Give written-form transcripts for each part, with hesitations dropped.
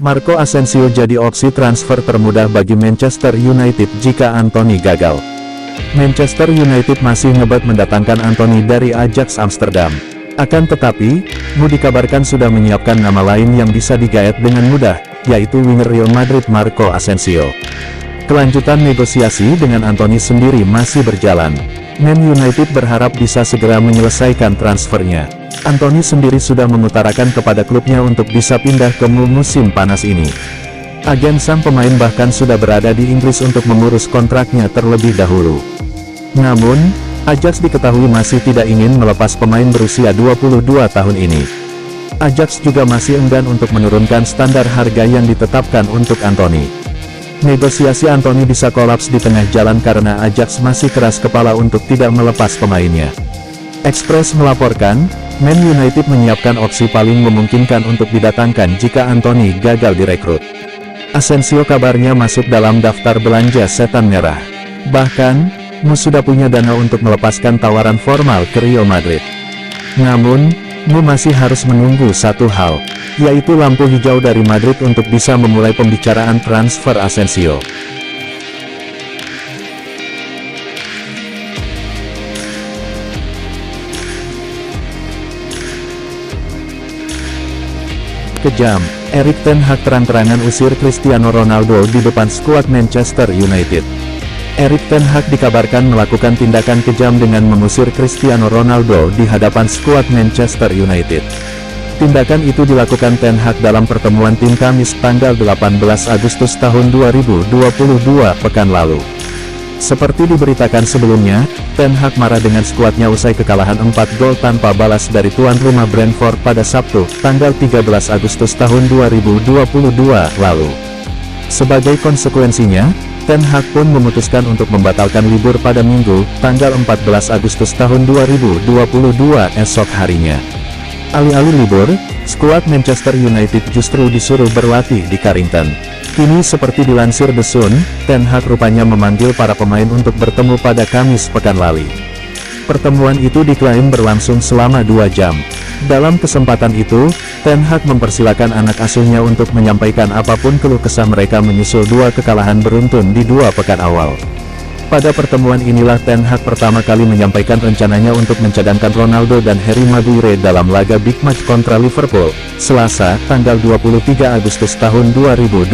Marco Asensio jadi opsi transfer termudah bagi Manchester United jika Anthony gagal. Manchester United masih ngebat mendatangkan Anthony dari Ajax Amsterdam. Akan tetapi, Mu dikabarkan sudah menyiapkan nama lain yang bisa digaet dengan mudah, yaitu winger Real Madrid Marco Asensio. Kelanjutan negosiasi dengan Anthony sendiri masih berjalan. Man United berharap bisa segera menyelesaikan transfernya. Anthony sendiri sudah mengutarakan kepada klubnya untuk bisa pindah ke Mu musim panas ini. Agen sang pemain bahkan sudah berada di Inggris untuk mengurus kontraknya terlebih dahulu. Namun, Ajax diketahui masih tidak ingin melepas pemain berusia 22 tahun ini. Ajax juga masih enggan untuk menurunkan standar harga yang ditetapkan untuk Anthony. Negosiasi Anthony bisa kolaps di tengah jalan karena Ajax masih keras kepala untuk tidak melepas pemainnya. Express melaporkan, Man United menyiapkan opsi paling memungkinkan untuk didatangkan jika Anthony gagal direkrut. Asensio kabarnya masuk dalam daftar belanja setan merah. Bahkan, Mu sudah punya dana untuk melepaskan tawaran formal ke Real Madrid. Namun, Mu masih harus menunggu satu hal, yaitu lampu hijau dari Madrid untuk bisa memulai pembicaraan transfer Asensio. Kejam, Erik ten Hag terang-terangan usir Cristiano Ronaldo di depan skuad Manchester United. Erik ten Hag dikabarkan melakukan tindakan kejam dengan mengusir Cristiano Ronaldo di hadapan skuad Manchester United. Tindakan itu dilakukan ten Hag dalam pertemuan tim Kamis tanggal 18 Agustus tahun 2022 pekan lalu. Seperti diberitakan sebelumnya, ten Hag marah dengan skuadnya usai kekalahan 4 gol tanpa balas dari tuan rumah Brentford pada Sabtu, tanggal 13 Agustus tahun 2022 lalu. Sebagai konsekuensinya, ten Hag pun memutuskan untuk membatalkan libur pada Minggu, tanggal 14 Agustus tahun 2022 esok harinya. Alih-alih libur, skuad Manchester United justru disuruh berlatih di Carrington. Kini seperti dilansir The Sun, ten Hag rupanya memanggil para pemain untuk bertemu pada Kamis pekan lalu. Pertemuan itu diklaim berlangsung selama 2 jam. Dalam kesempatan itu, ten Hag mempersilakan anak asuhnya untuk menyampaikan apapun keluh kesah mereka menyusul 2 kekalahan beruntun di 2 pekan awal. Pada pertemuan inilah ten Hag pertama kali menyampaikan rencananya untuk mencadangkan Ronaldo dan Harry Maguire dalam laga Big Match kontra Liverpool, Selasa, tanggal 23 Agustus tahun 2022.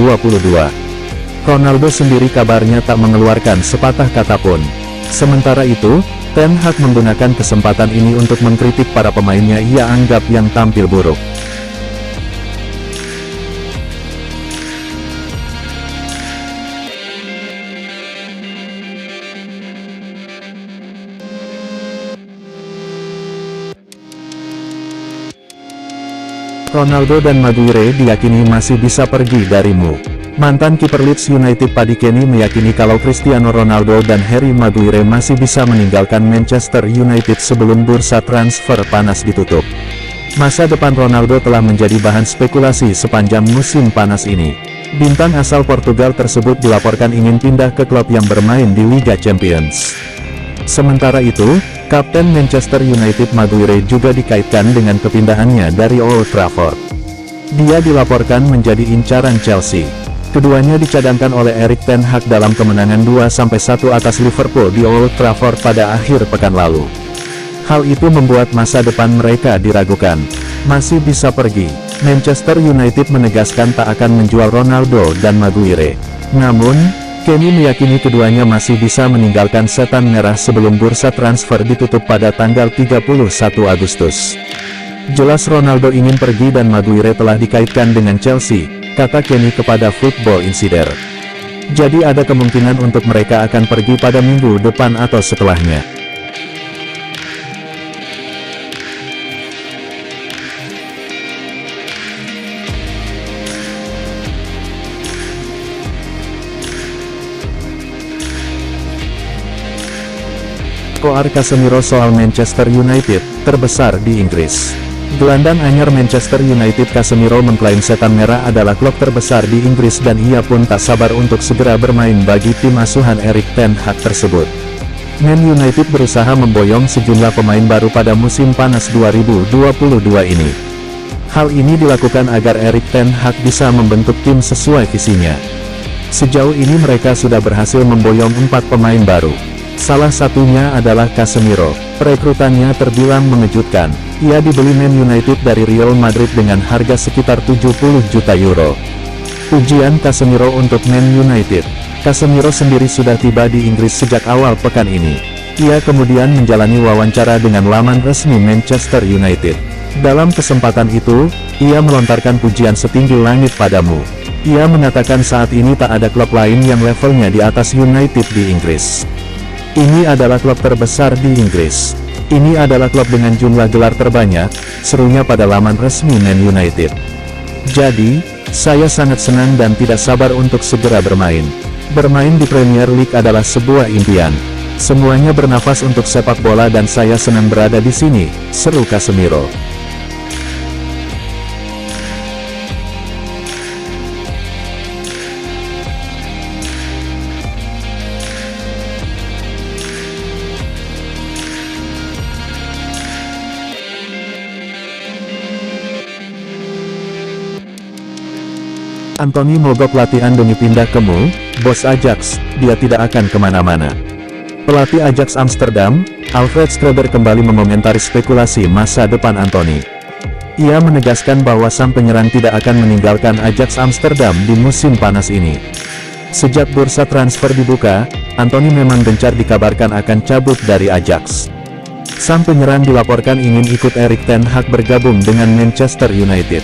Ronaldo sendiri kabarnya tak mengeluarkan sepatah kata pun. Sementara itu, ten Hag menggunakan kesempatan ini untuk mengkritik para pemainnya ia anggap yang tampil buruk. Ronaldo dan Maguire diyakini masih bisa pergi dari Mu. Mantan kiper Leeds United Paddy Kenny meyakini kalau Cristiano Ronaldo dan Harry Maguire masih bisa meninggalkan Manchester United sebelum bursa transfer panas ditutup. Masa depan Ronaldo telah menjadi bahan spekulasi sepanjang musim panas ini. Bintang asal Portugal tersebut dilaporkan ingin pindah ke klub yang bermain di Liga Champions. Sementara itu, Kapten Manchester United Maguire juga dikaitkan dengan kepindahannya dari Old Trafford. Dia dilaporkan menjadi incaran Chelsea. Keduanya dicadangkan oleh Erik ten Hag dalam kemenangan 2-1 atas Liverpool di Old Trafford pada akhir pekan lalu. Hal itu membuat masa depan mereka diragukan. Masih bisa pergi. Manchester United menegaskan tak akan menjual Ronaldo dan Maguire. Namun, Kenny meyakini keduanya masih bisa meninggalkan setan merah sebelum bursa transfer ditutup pada tanggal 31 Agustus. Jelas Ronaldo ingin pergi dan Maguire telah dikaitkan dengan Chelsea, kata Kenny kepada Football Insider. Jadi ada kemungkinan untuk mereka akan pergi pada minggu depan atau setelahnya. Koar Casemiro soal Manchester United, terbesar di Inggris. Gelandang anyar Manchester United Casemiro mengklaim setan merah adalah klub terbesar di Inggris dan ia pun tak sabar untuk segera bermain bagi tim asuhan Erik ten Hag tersebut. Man United berusaha memboyong sejumlah pemain baru pada musim panas 2022 ini. Hal ini dilakukan agar Erik ten Hag bisa membentuk tim sesuai visinya. Sejauh ini mereka sudah berhasil memboyong 4 pemain baru. Salah satunya adalah Casemiro. Perekrutannya terbilang mengejutkan. Ia dibeli Man United dari Real Madrid dengan harga sekitar 70 juta euro. Ujian Casemiro untuk Man United. Casemiro sendiri sudah tiba di Inggris sejak awal pekan ini. Ia kemudian menjalani wawancara dengan laman resmi Manchester United. Dalam kesempatan itu, ia melontarkan pujian setinggi langit padamu. Ia mengatakan saat ini tak ada klub lain yang levelnya di atas United di Inggris. Ini adalah klub terbesar di Inggris. Ini adalah klub dengan jumlah gelar terbanyak, serunya pada laman resmi Man United. Jadi, saya sangat senang dan tidak sabar untuk segera bermain. Bermain di Premier League adalah sebuah impian. Semuanya bernafas untuk sepak bola dan saya senang berada di sini, seru Casemiro. Anthony mogok latihan demi pindah ke MU, bos Ajax, dia tidak akan kemana-mana. Pelatih Ajax Amsterdam, Alfred Schreuder kembali mengomentari spekulasi masa depan Anthony. Ia menegaskan bahwa sang penyerang tidak akan meninggalkan Ajax Amsterdam di musim panas ini. Sejak bursa transfer dibuka, Anthony memang gencar dikabarkan akan cabut dari Ajax. Sang penyerang dilaporkan ingin ikut Erik ten Hag bergabung dengan Manchester United.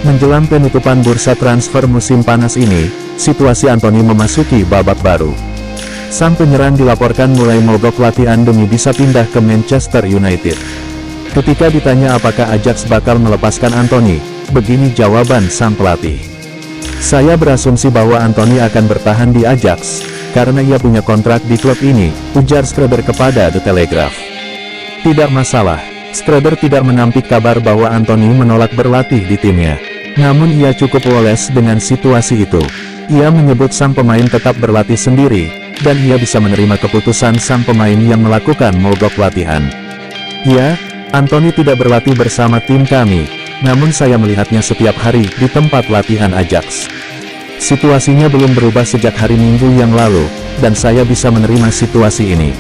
Menjelang penutupan bursa transfer musim panas ini, situasi Anthony memasuki babak baru. Sang penyerang dilaporkan mulai mogok latihan demi bisa pindah ke Manchester United. Ketika ditanya apakah Ajax bakal melepaskan Anthony, begini jawaban sang pelatih. Saya berasumsi bahwa Anthony akan bertahan di Ajax, karena ia punya kontrak di klub ini, ujar Schreuder kepada The Telegraph. Tidak masalah, Schreuder tidak menampik kabar bahwa Anthony menolak berlatih di timnya. Namun ia cukup woles dengan situasi itu. Ia menyebut sang pemain tetap berlatih sendiri, dan ia bisa menerima keputusan sang pemain yang melakukan mogok latihan. Ya, Anthony tidak berlatih bersama tim kami, namun saya melihatnya setiap hari di tempat latihan Ajax. Situasinya belum berubah sejak hari Minggu yang lalu, dan saya bisa menerima situasi ini.